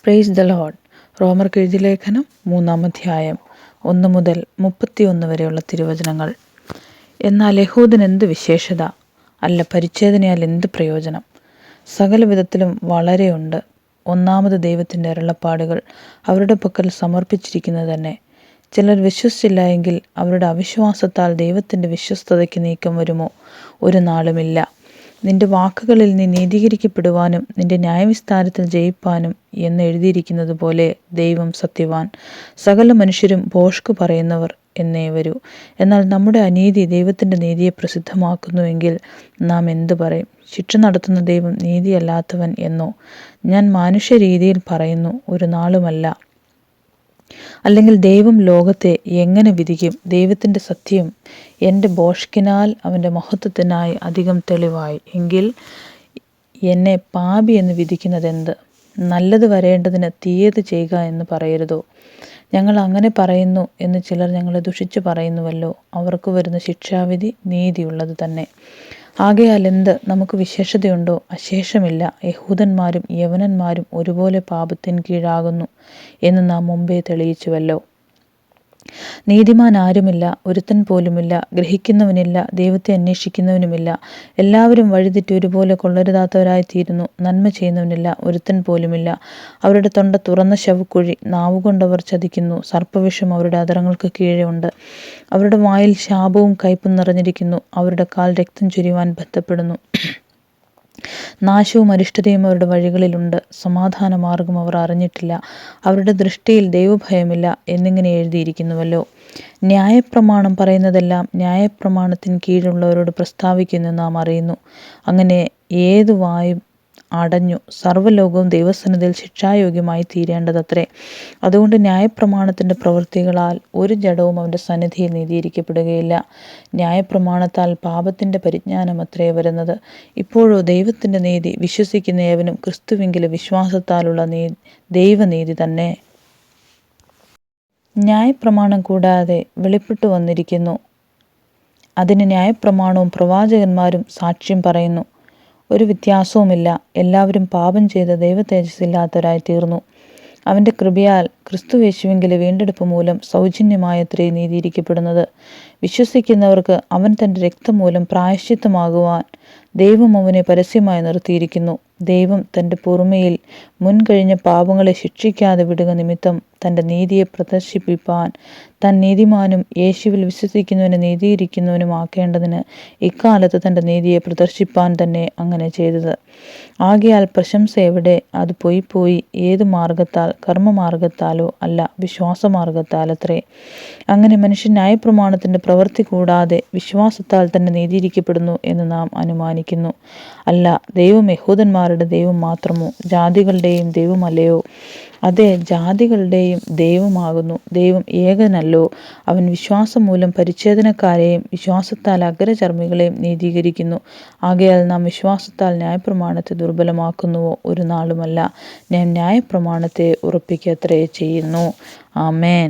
Praise the Lord. റോമർക്ക് എഴുതിയ ലേഖനം 3-ാം അധ്യായം 1 മുതൽ 31 വരെയുള്ള തിരുവചനങ്ങൾ. എന്നാൽ യഹൂദന് എന്ത് വിശേഷത? അല്ല, പരിച്ഛേദനയാൽ എന്ത് പ്രയോജനം? സകല വിധത്തിലും വളരെയുണ്ട്. ഒന്നാമത് ദൈവത്തിൻ്റെ അരുളപ്പാടുകൾ അവരുടെ പക്കൽ സമർപ്പിച്ചിരിക്കുന്നത് തന്നെ. ചിലർ വിശ്വസിച്ചില്ല എങ്കിൽ അവരുടെ അവിശ്വാസത്താൽ ദൈവത്തിൻ്റെ വിശ്വസ്തതയ്ക്ക് നീക്കം വരുമോ? ഒരു നാളുമില്ല. നിന്റെ വാക്കുകളിൽ നീ നീതീകരിക്കപ്പെടുവാനും നിന്റെ ന്യായവിസ്താരത്തിൽ ജയിപ്പാനും എന്ന് എഴുതിയിരിക്കുന്നത് പോലെ ദൈവം സത്യവാൻ, സകല മനുഷ്യരും ഭോഷ്ക് പറയുന്നവർ എന്നേ വരൂ. എന്നാൽ നമ്മുടെ അനീതി ദൈവത്തിൻ്റെ നീതിയെ പ്രസിദ്ധമാക്കുന്നുവെങ്കിൽ നാം എന്തു പറയും? ശിക്ഷ നടത്തുന്ന ദൈവം നീതിയല്ലാത്തവൻ എന്നോ? ഞാൻ മാനുഷ്യരീതിയിൽ പറയുന്നു, ഒരു നാളുമല്ല. അല്ലെങ്കിൽ ദൈവം ലോകത്തെ എങ്ങനെ വിധിക്കും? ദൈവത്തിൻ്റെ സത്യം എൻ്റെ ഭോഷ്കിനാൽ അവൻ്റെ മഹത്വത്തിനായി അധികം തെളിവായി. എങ്കിൽ എന്നെ പാപി എന്ന് വിധിക്കുന്നതെന്ത്? നല്ലത് വരേണ്ടതിന് തീയത് ചെയ്യുക എന്ന് പറയരുതോ? ഞങ്ങൾ അങ്ങനെ പറയുന്നു എന്ന് ചിലർ ഞങ്ങളെ ദുഷിച്ചു പറയുന്നുവല്ലോ. അവർക്ക് വരുന്ന ശിക്ഷാവിധി നീതിയുള്ളത് തന്നെ. ആകയാൽ എന്ത്? നമുക്ക് വിശേഷതയുണ്ടോ? അശേഷമില്ല. യഹൂദന്മാരും യവനന്മാരും ഒരുപോലെ പാപത്തിന് കീഴാകുന്നു എന്ന് നാം മുമ്പേ തെളിയിച്ചുവല്ലോ. നീതിമാൻ ആരുമില്ല, ഒരുത്തൻ പോലുമില്ല. ഗ്രഹിക്കുന്നവനില്ല, ദൈവത്തെ അന്വേഷിക്കുന്നവനുമില്ല. എല്ലാവരും വഴിതെറ്റി ഒരുപോലെ കൊള്ളരുതാത്തവരായി തീരുന്നു. നന്മ ചെയ്യുന്നവനില്ല, ഒരുത്തൻ പോലുമില്ല. അവരുടെ തൊണ്ട തുറന്ന ശവക്കുഴി, നാവുകൊണ്ടവർ ചതിക്കുന്നു. സർപ്പവിഷം അവരുടെ അധരങ്ങൾക്ക് കീഴെ ഉണ്ട്. അവരുടെ വായിൽ ശാപവും കയ്പും നിറഞ്ഞിരിക്കുന്നു. അവരുടെ കാൽ രക്തം ചൊരിയുവാൻ ബദ്ധപ്പെടുന്നു. നാശവും അരിഷ്ടതയും അവരുടെ വഴികളിലുണ്ട്. സമാധാന മാർഗം അവർ അറിഞ്ഞിട്ടില്ല. അവരുടെ ദൃഷ്ടിയിൽ ദൈവഭയമില്ല എന്നിങ്ങനെ എഴുതിയിരിക്കുന്നുവല്ലോ. ന്യായപ്രമാണം പറയുന്നതെല്ലാം ന്യായപ്രമാണത്തിന് കീഴുള്ളവരോട് പ്രസ്താവിക്കുമെന്ന് നാം അറിയുന്നു. അങ്ങനെ ഏതു വായും അടഞ്ഞു. സർവ്വലോകവും ദൈവസന്നിധിയിൽ ശിക്ഷായോഗ്യമായി തീരേണ്ടതത്രേ. അതുകൊണ്ട് ന്യായപ്രമാണത്തിൻ്റെ പ്രവൃത്തികളാൽ ഒരു ജഡവും അവൻ്റെ സന്നിധിയിൽ നീതീകരിക്കപ്പെടുകയില്ല. ന്യായപ്രമാണത്താൽ പാപത്തിൻ്റെ പരിജ്ഞാനമത്രേ വരുന്നത്. ഇപ്പോഴോ ദൈവത്തിൻ്റെ നീതി വിശ്വസിക്കുന്ന ഏവനും ക്രിസ്തുവിങ്കലെ വിശ്വാസത്താലുള്ള ദൈവനീതി തന്നെ. ന്യായപ്രമാണം കൂടാതെ വെളിപ്പെട്ടു വന്നിരിക്കുന്നു. അതിന് ന്യായപ്രമാണവും പ്രവാചകന്മാരും സാക്ഷ്യം പറയുന്നു. ഒരു വ്യത്യാസവുമില്ല. എല്ലാവരും പാപം ചെയ്ത് ദൈവതേജസ്സില്ലാത്തവരായി തീർന്നു. അവൻ്റെ കൃപയാൽ ക്രിസ്തുയേശുവിങ്കലെ വീണ്ടെടുപ്പ് മൂലം സൗജന്യമായത്രേ നീതീകരിക്കപ്പെടുന്നത്. വിശ്വസിക്കുന്നവർക്ക് അവൻ തൻ്റെ രക്തം മൂലം പ്രായശ്ചിത്തമാകുവാൻ ദൈവം അവനെ പരസ്യമായി നിർത്തിയിരിക്കുന്നു. ദൈവം തൻ്റെ പൊറുമയിൽ മുൻകഴിഞ്ഞ പാപങ്ങളെ ശിക്ഷിക്കാതെ വിടുക നിമിത്തം തൻ്റെ നീതിയെ പ്രദർശിപ്പിപ്പാൻ താൻ നീതിമാനും യേശുവിൽ വിശ്വസിക്കുന്നവനെ നീതീകരിക്കുന്നവനും ആക്കേണ്ടതിന് ഇക്കാലത്ത് തൻ്റെ നീതിയെ പ്രദർശിപ്പാൻ തന്നെ അങ്ങനെ ചെയ്തത്. ആകയാൽ പ്രശംസ എവിടെ? അത് പോയി ഏത് മാർഗത്താൽ? കർമ്മമാർഗത്താലോ അല്ല, വിശ്വാസമാർഗത്താലത്രേ. അങ്ങനെ മനുഷ്യൻ ന്യായപ്രമാണത്തിൻ്റെ പ്രവൃത്തി കൂടാതെ വിശ്വാസത്താൽ തന്നെ നീതീകരിക്കപ്പെടുന്നു എന്ന് നാം അനുമാനിക്കുന്നു. അല്ല, ദൈവം യഹൂദന്മാരുടെ ദൈവം മാത്രമോ? ജാതികളുടെയും ദൈവമല്ലയോ? അതെ, ജാതികളുടെയും ദൈവമാകുന്നു. ദൈവം ഏകനല്ലോ? അവൻ വിശ്വാസം മൂലം പരിച്ഛേദനക്കാരെയും വിശ്വാസത്താൽ അഗ്രചർമ്മികളെയും നീതീകരിക്കുന്നു. ആകയാൽ നാം വിശ്വാസത്താൽ ന്യായപ്രമാണത്തെ ദുർബലമാക്കുന്നുവോ? ഒരു നാളുമല്ല. ഞാൻ ന്യായപ്രമാണത്തെ ഉറപ്പിക്കത്രേ ചെയ്യുന്നു. ആമേൻ.